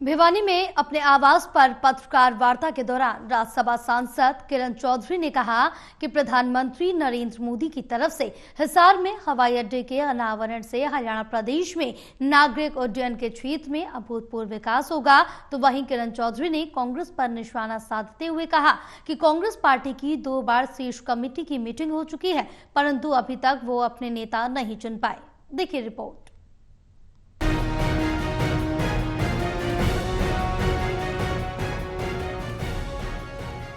भिवानी में अपने आवास पर पत्रकार वार्ता के दौरान राज्यसभा सांसद किरण चौधरी ने कहा कि प्रधानमंत्री नरेंद्र मोदी की तरफ से हिसार में हवाई अड्डे के अनावरण से हरियाणा प्रदेश में नागरिक उड्डयन के क्षेत्र में अभूतपूर्व विकास होगा। तो वहीं किरण चौधरी ने कांग्रेस पर निशाना साधते हुए कहा कि कांग्रेस पार्टी की 2 बार शीर्ष कमेटी की मीटिंग हो चुकी है, परंतु अभी तक वो अपने नेता नहीं चुन पाए। देखिए रिपोर्ट।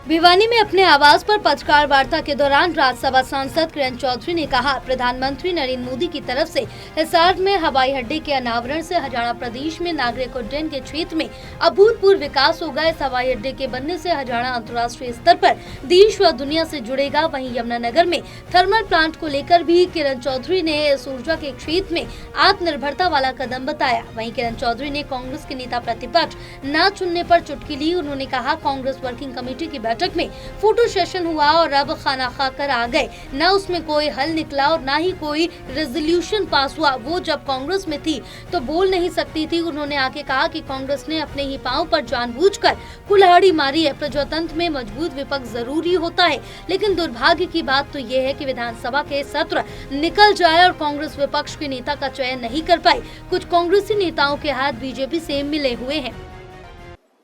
भिवानी में अपने आवास पर पत्रकार वार्ता के दौरान राज्यसभा सांसद किरण चौधरी ने कहा, प्रधानमंत्री नरेंद्र मोदी की तरफ से हिसार में हवाई अड्डे के अनावरण से हरियाणा प्रदेश में नागरिक उड्डयन के क्षेत्र में अभूतपूर्व विकास होगा। इस हवाई अड्डे के बनने से हरियाणा अंतर्राष्ट्रीय स्तर पर देश व दुनिया से जुड़ेगा। वहीं यमुनानगर में थर्मल प्लांट को लेकर भी किरण चौधरी ने इस ऊर्जा के क्षेत्र में आत्मनिर्भरता वाला कदम बताया। वहीं किरण चौधरी ने कांग्रेस के नेता प्रतिपक्ष न चुनने पर चुटकी ली। उन्होंने कहा, कांग्रेस वर्किंग कमेटी की बैठक में फोटो सेशन हुआ और अब खाना खाकर आ गए, न उसमें कोई हल निकला और न ही कोई रेजोल्यूशन पास हुआ। वो जब कांग्रेस में थी तो बोल नहीं सकती थी। उन्होंने आगे कहा कि कांग्रेस ने अपने ही पांव पर जानबूझकर कुल्हाड़ी मारी है। प्रजातंत्र में मजबूत विपक्ष जरूरी होता है, लेकिन दुर्भाग्य की बात तो ये है कि विधानसभा के सत्र निकल जाए और कांग्रेस विपक्ष के नेता का चयन नहीं कर पाई। कुछ कांग्रेसी नेताओं के हाथ बीजेपी से मिले हुए हैं।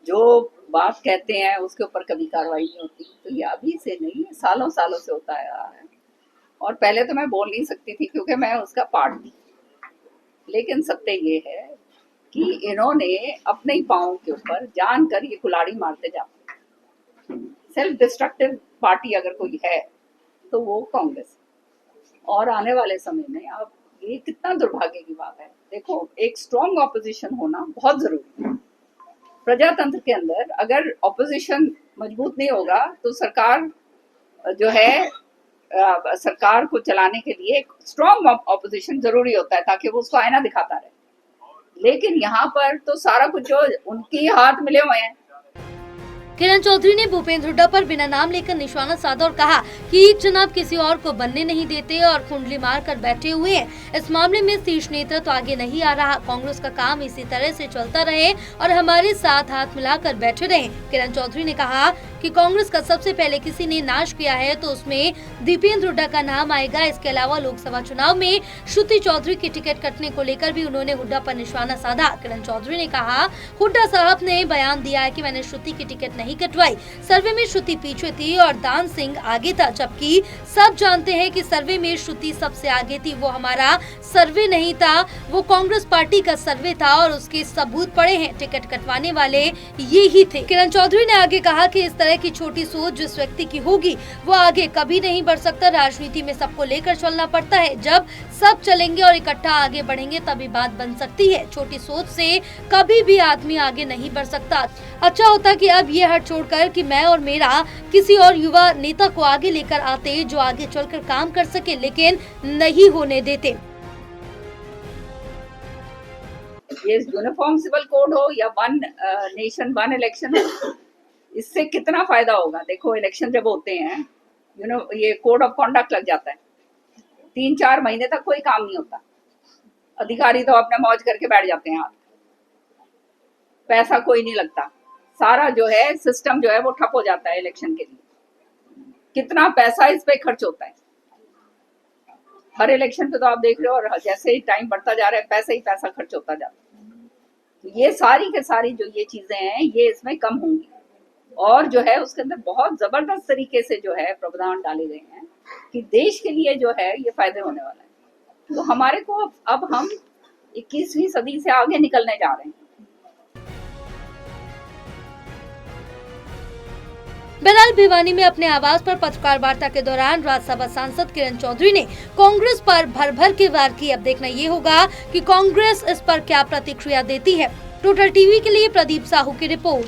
जो बात कहते हैं उसके ऊपर कभी कार्रवाई नहीं होती, तो ये अभी से नहीं, सालों सालों से होता है। और पहले तो मैं बोल नहीं सकती थी क्योंकि मैं उसका पार्ट थी, लेकिन सत्य ये है कि इन्होंने अपने ही पाँव के ऊपर जानकर ये कुल्हाड़ी मारते जाते। सेल्फ डिस्ट्रक्टिव पार्टी अगर कोई है तो वो कांग्रेस। और आने वाले समय में अब ये कितना दुर्भाग्य की बात है। देखो, एक स्ट्रॉन्ग ऑपोजिशन होना बहुत जरूरी है प्रजातंत्र के अंदर। अगर ऑपोजिशन मजबूत नहीं होगा तो सरकार जो है सरकार को चलाने के लिए एक स्ट्रॉन्ग ऑपोजिशन जरूरी होता है ताकि वो उसको आईना दिखाता रहे। लेकिन यहाँ पर तो सारा कुछ जो उनके हाथ मिले हुए हैं। किरण चौधरी ने भूपेंद्र हुड्डा पर बिना नाम लेकर निशाना साधा और कहा कि जनाब किसी और को बनने नहीं देते और कुंडली मार कर बैठे हुए हैं। इस मामले में शीर्ष नेतृत्व आगे नहीं आ रहा। कांग्रेस का काम इसी तरह से चलता रहे और हमारे साथ हाथ मिलाकर बैठे रहे। किरण चौधरी ने कहा कि कांग्रेस का सबसे पहले किसी ने नाश किया है तो उसमें दीपेंद्र हुड्डा का नाम आएगा। इसके अलावा लोकसभा चुनाव में श्रुति चौधरी की टिकट कटने को लेकर भी उन्होंने हुड्डा पर निशाना साधा। किरण चौधरी ने कहा, हुड्डा साहब ने बयान दिया है कि मैंने श्रुति की टिकट नहीं कटवाई। सर्वे में श्रुति पीछे थी और दान सिंह आगे था, जबकि सब जानते हैं कि सर्वे में श्रुति सबसे आगे थी। वो हमारा सर्वे नहीं था, वो कांग्रेस पार्टी का सर्वे था और उसके सबूत पड़े हैं। टिकट कटवाने वाले ये ही थे। किरण चौधरी ने आगे कहा कि इस तरह की छोटी सोच जिस व्यक्ति की होगी वो आगे कभी नहीं बढ़ सकता। राजनीति में सबको लेकर चलना पड़ता है। जब सब चलेंगे और इकट्ठा आगे बढ़ेंगे तभी बात बन सकती है। छोटी सोच से कभी भी आदमी आगे नहीं बढ़ सकता। अच्छा होता कि अब ये हट छोड़कर कि मैं और मेरा किसी और युवा नेता को आगे लेकर आते जो आगे चलकर काम कर सके, लेकिन नहीं होने देते। ये यूनिफॉर्म सिविल कोड हो या वन नेशन वन इलेक्शन हो, इससे कितना फायदा होगा। देखो, इलेक्शन जब होते हैं ये कोड ऑफ कॉन्डक्ट लग जाता है। 3-4 महीने तक कोई काम नहीं होता। अधिकारी तो अपने मौज करके बैठ जाते हैं, पैसा कोई नहीं लगता। सारा जो है सिस्टम जो है वो ठप हो जाता है इलेक्शन के लिए। कितना पैसा इस पे खर्च होता है हर इलेक्शन पे, तो आप देख रहे हो। और जैसे ही टाइम बढ़ता जा रहा है पैसा ही पैसा खर्च होता जाता है। तो ये सारी के सारी जो ये चीजें हैं ये इसमें कम होंगी। और जो है उसके अंदर बहुत जबरदस्त तरीके से जो है प्रावधान डाले गए हैं कि देश के लिए जो है ये फायदे होने वाला है। तो हमारे को अब हम 21वीं सदी से आगे निकलने जा रहे हैं। बहरहाल भिवानी में अपने आवास पर पत्रकार वार्ता के दौरान राज्यसभा सांसद किरण चौधरी ने कांग्रेस पर भर भर के वार की। अब देखना ये होगा कि कांग्रेस इस पर क्या प्रतिक्रिया देती है। टोटल टीवी के लिए प्रदीप साहू की रिपोर्ट।